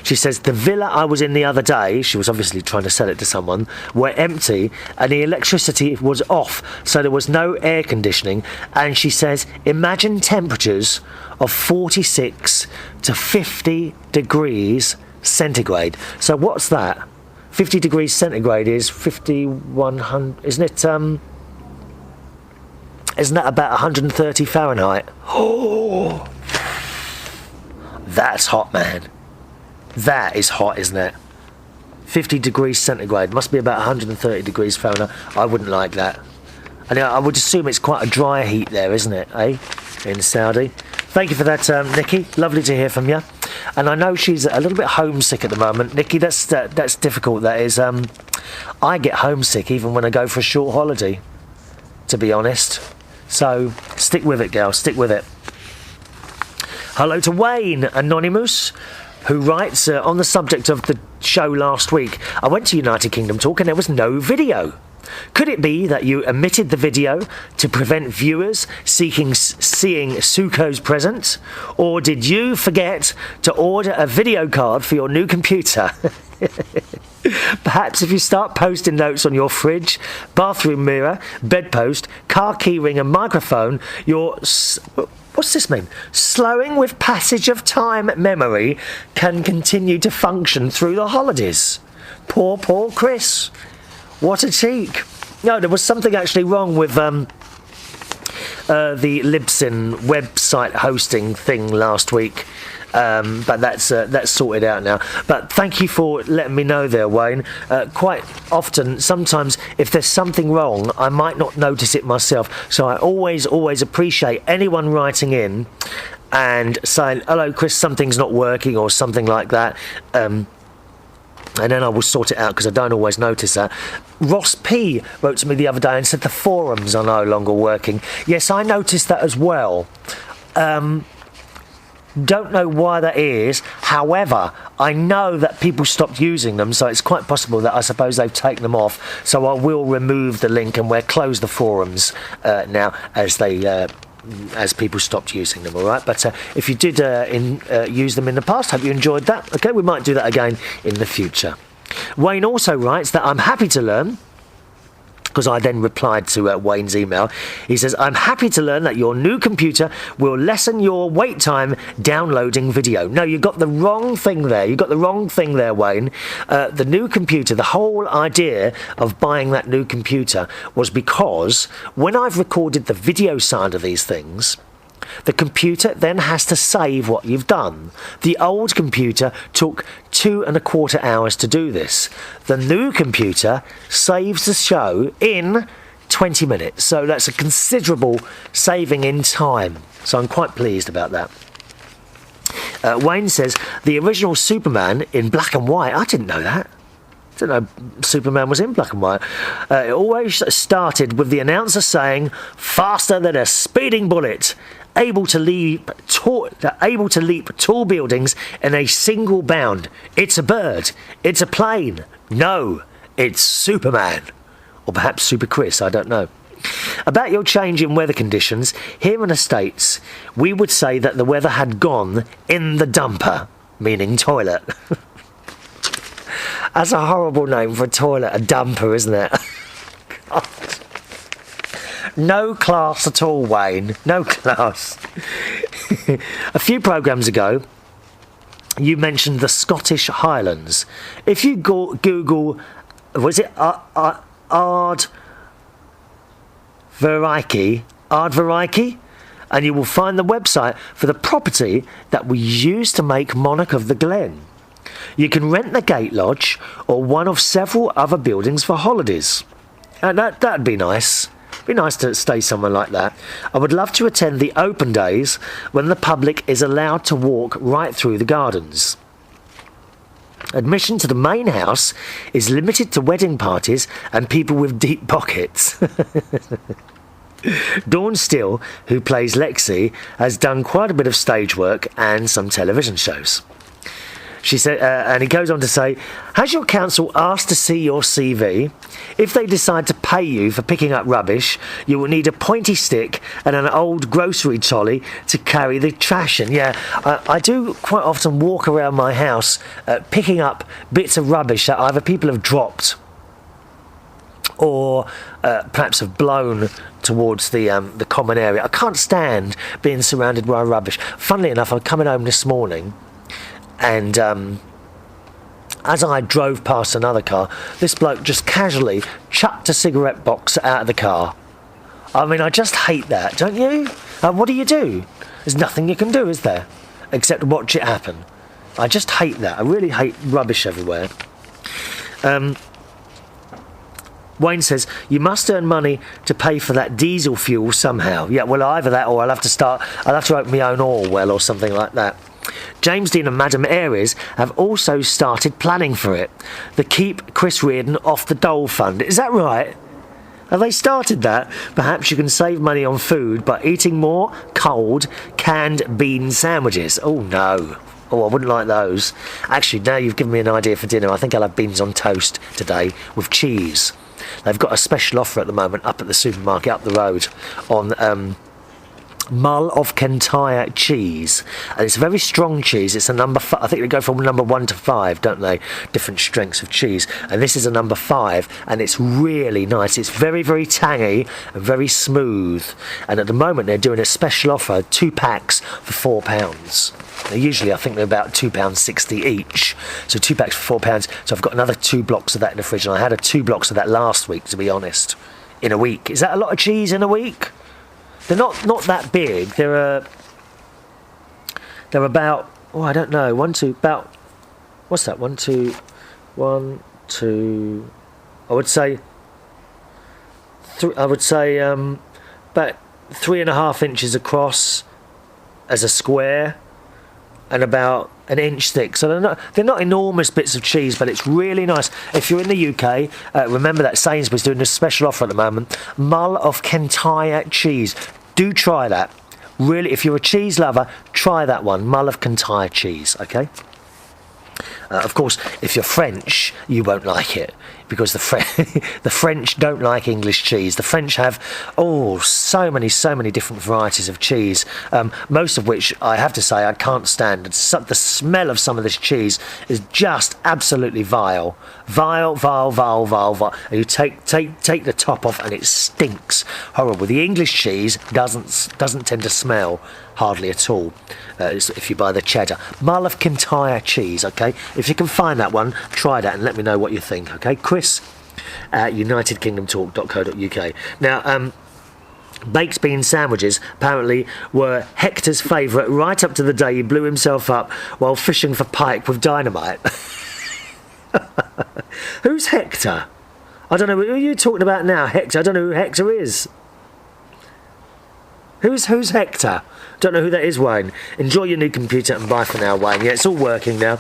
She says, the villa I was in the other day, she was obviously trying to sell it to someone, were empty, and the electricity was off, so there was no air conditioning. And she says, imagine temperatures of 46 to 50 degrees centigrade. So what's that? 50 degrees centigrade is 5100, isn't it? Isn't that about 130 Fahrenheit? Oh, that's hot, man. That is hot, isn't it? 50 degrees centigrade must be about 130 degrees Fahrenheit. I wouldn't like that. And I would assume it's quite a dry heat there, isn't it, eh? In Saudi. Thank you for that, Nikki. Lovely to hear from you. And I know she's a little bit homesick at the moment. Nikki, that's difficult, that is. I get homesick even when I go for a short holiday, to be honest. So, stick with it, girl. Stick with it. Hello to Wayne, Anonymous, who writes, on the subject of the show last week, I went to United Kingdom Talk and there was no video. Could it be that you omitted the video to prevent viewers seeing Suko's present? Or did you forget to order a video card for your new computer? Perhaps if you start posting notes on your fridge, bathroom mirror, bedpost, car keyring and microphone, your... What's this mean? Slowing with passage of time memory can continue to function through the holidays. Poor Chris. What a cheek. No, there was something actually wrong with the Libsyn website hosting thing last week. But that's sorted out now. But thank you for letting me know there, Wayne. Quite often, sometimes, if there's something wrong, I might not notice it myself. So I always appreciate anyone writing in and saying, hello, Chris, something's not working or something like that. And then I will sort it out because I don't always notice that. Ross P wrote to me the other day and said the forums are no longer working. Yes, I noticed that as well. Don't know why that is. However, I know that people stopped using them, so it's quite possible that I suppose they've taken them off. So I will remove the link and we'll close the forums now as people stopped using them, all right? But if you did use them in the past, hope you enjoyed that. Okay, we might do that again in the future. Wayne also writes that I'm happy to learn, because I then replied to Wayne's email. He says, I'm happy to learn that your new computer will lessen your wait time downloading video. No, you got the wrong thing there. You got the wrong thing there, Wayne. The new computer, the whole idea of buying that new computer was because when I've recorded the video side of these things, the computer then has to save what you've done. The old computer took 2.25 hours to do this. The new computer saves the show in 20 minutes. So that's a considerable saving in time. So I'm quite pleased about that. Wayne says, the original Superman in black and white. I didn't know that. I didn't know Superman was in black and white. It always started with the announcer saying, faster than a speeding bullet. Able to leap tall buildings in a single bound. It's a bird. It's a plane. No, it's Superman. Or perhaps Super Chris, I don't know. About your change in weather conditions, here in the States, we would say that the weather had gone in the dumper, meaning toilet. That's a horrible name for a toilet, a dumper, isn't it? God. No class at all, Wayne. No class. A few programmes ago, you mentioned the Scottish Highlands. If you Google, was it Ardvariki? And you will find the website for the property that we used to make Monarch of the Glen. You can rent the Gate Lodge or one of several other buildings for holidays. And that'd be nice. Be nice to stay somewhere like that. I would love to attend the open days when the public is allowed to walk right through the gardens. Admission to the main house is limited to wedding parties and people with deep pockets. Dawn Still, who plays Lexi, has done quite a bit of stage work and some television shows. She said, and he goes on to say, has your council asked to see your CV? If they decide to pay you for picking up rubbish, you will need a pointy stick and an old grocery trolley to carry the trash in. Yeah, I do quite often walk around my house picking up bits of rubbish that either people have dropped or perhaps have blown towards the common area. I can't stand being surrounded by rubbish. Funnily enough, I'm coming home this morning and as I drove past another car, this bloke just casually chucked a cigarette box out of the car. I mean, I just hate that, don't you? What do you do? There's nothing you can do, is there? Except watch it happen. I just hate that. I really hate rubbish everywhere. Wayne says, you must earn money to pay for that diesel fuel somehow. Yeah, well, either that or I'll have to open my own oil well or something like that. James Dean and Madam Aries have also started planning for it. The Keep Chris Reardon Off the Dole Fund. Is that right? Have they started that? Perhaps you can save money on food by eating more cold, canned bean sandwiches. Oh, no. Oh, I wouldn't like those. Actually, now you've given me an idea for dinner. I think I'll have beans on toast today with cheese. They've got a special offer at the moment up at the supermarket up the road on Mull of Kintyre cheese, and it's a very strong cheese. It's a number I think they go from number 1 to 5, don't they? Different strengths of cheese, and this is a number 5, and it's really nice. It's very, very tangy and very smooth, and at the moment they're doing a special offer, 2 packs for £4. Now, usually I think they're about £2.60 each, so 2 packs for £4. So I've got another 2 blocks of that in the fridge, and I had 2 blocks of that last week, to be honest. In a week, is that a lot of cheese in a week? They're not that big. They're about, oh, I don't know, about, what's that? 1, 2, I would say about 3.5 inches across as a square, and about an inch thick. So they're not enormous bits of cheese, but it's really nice. If you're in the UK, remember that Sainsbury's doing a special offer at the moment. Mull of Kintyre cheese. Do try that. Really, if you're a cheese lover, try that one. Mull of Kintyre cheese, okay? Of course, if you're French, you won't like it, because the French don't like English cheese. The French have, so many different varieties of cheese, most of which, I have to say, I can't stand. The smell of some of this cheese is just absolutely vile. Vile. And you take the top off and it stinks horrible. The English cheese doesn't tend to smell hardly at all, if you buy the cheddar. Mull of Kintyre cheese, okay? If you can find that one, try that and let me know what you think, okay? Chris at unitedkingdomtalk.co.uk. Now, baked bean sandwiches apparently were Hector's favourite right up to the day he blew himself up while fishing for pike with dynamite. Who's Hector? I don't know, who are you talking about now, Hector? I don't know who Hector is. Who's Hector? Don't know who that is, Wayne. Enjoy your new computer and bye for now, Wayne. Yeah, it's all working now.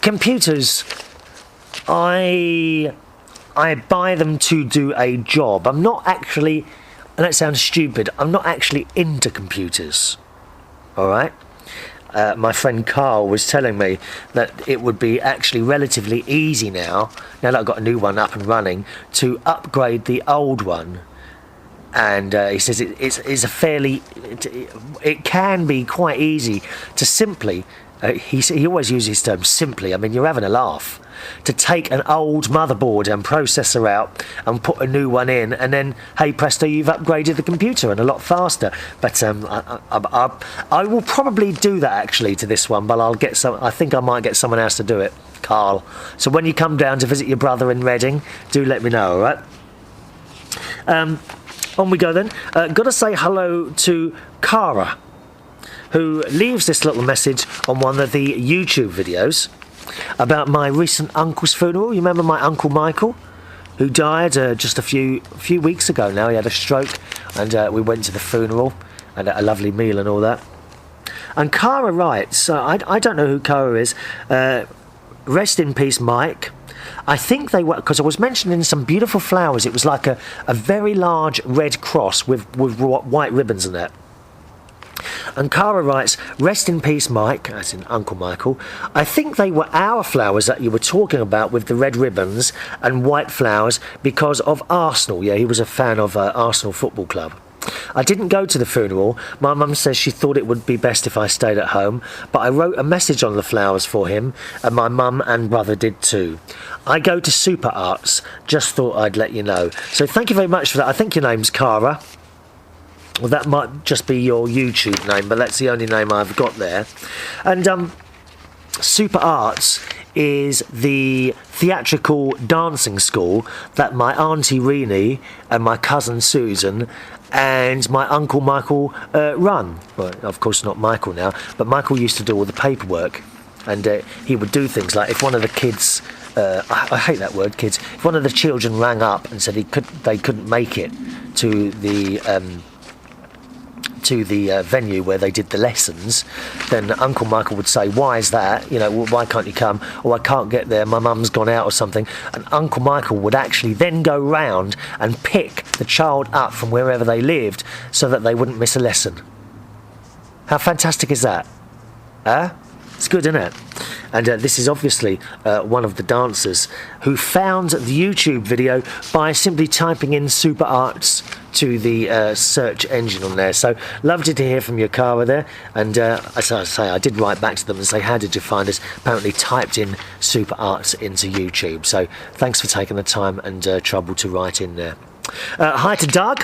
Computers, I buy them to do a job. I'm not actually, and that sounds stupid, I'm not actually into computers. Alright? My friend Carl was telling me that it would be actually relatively easy now that I've got a new one up and running, to upgrade the old one. And he says it can be quite easy to simply, he always uses his term simply, I mean, you're having a laugh, to take an old motherboard and processor out and put a new one in, and then, hey presto, you've upgraded the computer and a lot faster. But I will probably do that actually to this one, but I think I might get someone else to do it, Carl. So when you come down to visit your brother in Reading, do let me know, alright? On we go then. Got to say hello to Cara, who leaves this little message on one of the YouTube videos about my recent uncle's funeral. You remember my Uncle Michael, who died just a few weeks ago now. He had a stroke, and we went to the funeral and a lovely meal and all that. And Cara writes, I don't know who Cara is, rest in peace, Mike. I think they were, because I was mentioning some beautiful flowers. It was like a very large red cross with white ribbons in it. And Cara writes, rest in peace, Mike, as in Uncle Michael. I think they were our flowers that you were talking about with the red ribbons and white flowers because of Arsenal. Yeah, he was a fan of Arsenal Football Club. I didn't go to the funeral. My mum says she thought it would be best if I stayed at home, but I wrote a message on the flowers for him, and my mum and brother did too. I go to Superarts. Just thought I'd let you know. So thank you very much for that. I think your name's Cara. Well, that might just be your YouTube name, but that's the only name I've got there. And Superarts is the theatrical dancing school that my auntie Renee and my cousin Susan and my uncle Michael run. Well, of course not Michael now, but Michael used to do all the paperwork, and he would do things like if one of the kids, I hate that word, kids, if one of the children rang up and said they couldn't make it to the venue where they did the lessons, then Uncle Michael would say, why is that? You know, well, why can't you come? Or I can't get there, my mum's gone out or something. And Uncle Michael would actually then go round and pick the child up from wherever they lived so that they wouldn't miss a lesson. How fantastic is that? Huh? It's good, isn't it? And this is obviously one of the dancers who found the YouTube video by simply typing in Superarts to the search engine on there. So loved to hear from your Cara there. And as I say, I did write back to them and say, how did you find us? Apparently typed in Superarts into YouTube. So thanks for taking the time and trouble to write in there. Hi to Doug.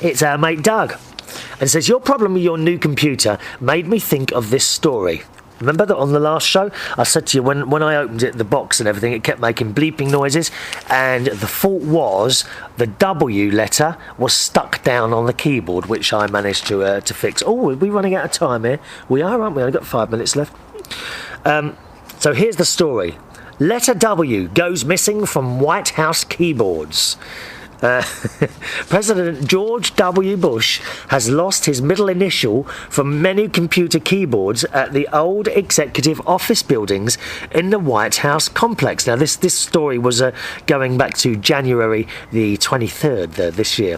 It's our mate Doug. And says, your problem with your new computer made me think of this story. Remember that on the last show, I said to you when I opened it, the box and everything, it kept making bleeping noises, and the fault was the W letter was stuck down on the keyboard, which I managed to fix. Oh, are we running out of time here? We are, aren't we? I've got 5 minutes left. So here's the story. Letter W goes missing from White House keyboards. President George W. Bush has lost his middle initial from many computer keyboards at the old executive office buildings in the White House complex. Now, this story was going back to January the 23rd this year.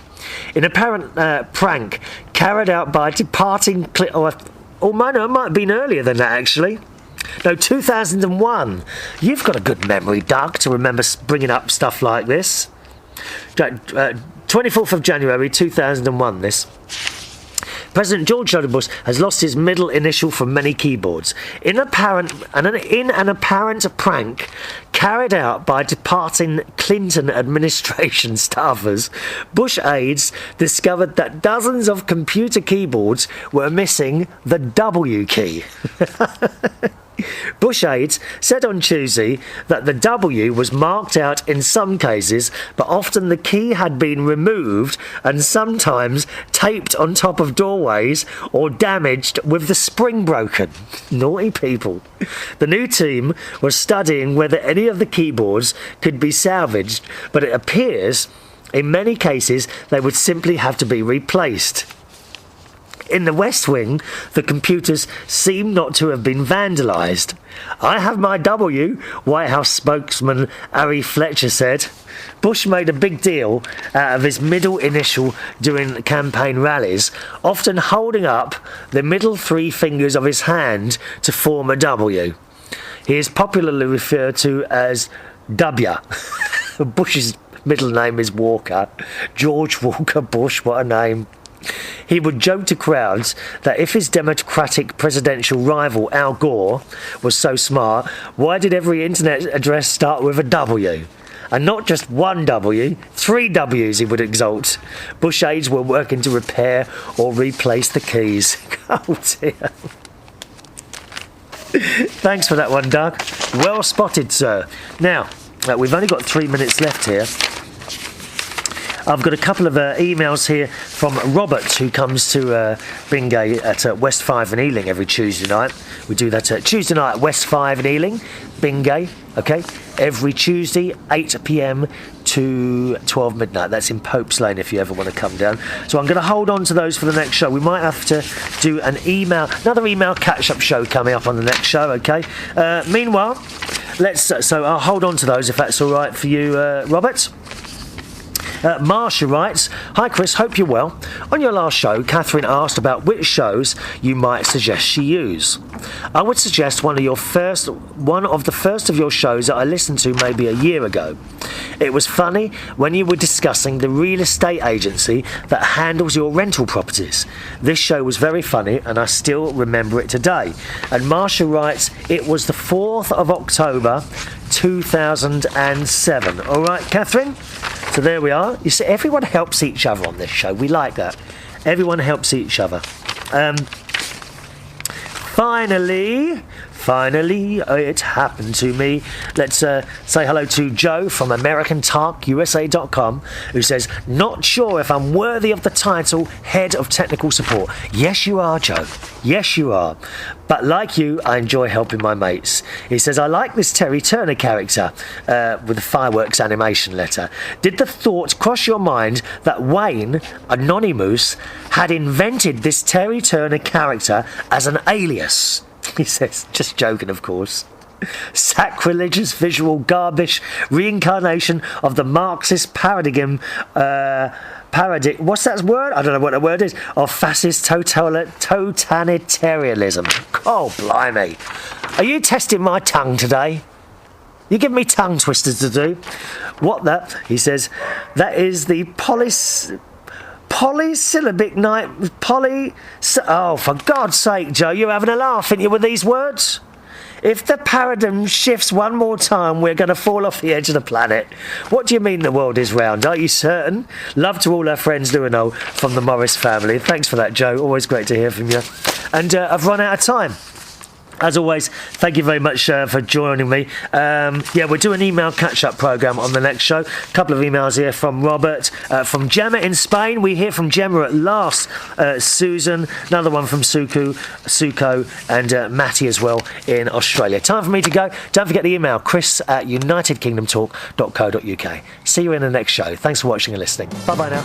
In apparent prank carried out by departing... it might have been earlier than that, actually. No, 2001. You've got a good memory, Doug, to remember bringing up stuff like this. 24th of January 2001 this. President George W. Bush has lost his middle initial from many keyboards. In an apparent prank carried out by departing Clinton administration staffers, Bush aides discovered that dozens of computer keyboards were missing the W key. Bush aides said on Tuesday that the W was marked out in some cases, but often the key had been removed and sometimes taped on top of doorways or damaged with the spring broken. Naughty people. The new team was studying whether any of the keyboards could be salvaged, but it appears in many cases they would simply have to be replaced. In the West Wing, the computers seem not to have been vandalised. I have my W, White House spokesman Ari Fletcher said. Bush made a big deal out of his middle initial during campaign rallies, often holding up the middle three fingers of his hand to form a W. He is popularly referred to as W. Bush's middle name is Walker. George Walker Bush, what a name. He would joke to crowds that if his Democratic presidential rival Al Gore was so smart, why did every internet address start with a W? And not just one W, 3 W's, he would exult. Bush aides were working to repair or replace the keys. Oh dear. Thanks for that one, Doug. Well spotted, sir. Now, we've only got 3 minutes left here. I've got a couple of emails here from Robert, who comes to Bingay at West 5 in Ealing every Tuesday night. We do that Tuesday night at West 5 in Ealing, Bingay, okay? Every Tuesday, 8 p.m. to 12 midnight. That's in Pope's Lane if you ever want to come down. So I'm going to hold on to those for the next show. We might have to do another email catch-up show coming up on the next show, okay? Meanwhile, so I'll hold on to those if that's all right for you, Robert. Marsha writes, hi Chris, hope you're well. On your last show, Catherine asked about which shows you might suggest she use. I would suggest one of the first of your shows that I listened to maybe a year ago. It was funny when you were discussing the real estate agency that handles your rental properties. This show was very funny and I still remember it today. And Marsha writes, it was the 4th of October 2007. All right, Catherine? So there we are. You see, everyone helps each other on this show. We like that. Everyone helps each other. Finally, Finally, it happened to me. Let's say hello to Joe from AmericanTalkUSA.com, who says, not sure if I'm worthy of the title Head of Technical Support. Yes, you are, Joe. Yes, you are. But like you, I enjoy helping my mates. He says, I like this Terry Turner character with the fireworks animation letter. Did the thought cross your mind that Wayne, Anonymous, had invented this Terry Turner character as an alias? He says, just joking, of course. Sacrilegious visual garbage, reincarnation of the Marxist paradigm, what's that word? I don't know what that word is. Of fascist totalitarianism. Oh, blimey. Are you testing my tongue today? You give me tongue twisters to do. What the? He says, that is the polysyllabic night. Oh, for God's sake, Joe, you're having a laugh, aren't you, with these words? If the paradigm shifts one more time, we're going to fall off the edge of the planet. What do you mean the world is round? Are you certain? Love to all our friends, Lou and Noel, from the Morris family. Thanks for that, Joe. Always great to hear from you. And I've run out of time. As always, thank you very much for joining me. We'll do an email catch-up programme on the next show. A couple of emails here from Robert, from Gemma in Spain. We hear from Gemma at last. Susan, another one from Suko, and Matty as well in Australia. Time for me to go. Don't forget the email, chris@unitedkingdomtalk.co.uk. See you in the next show. Thanks for watching and listening. Bye-bye now.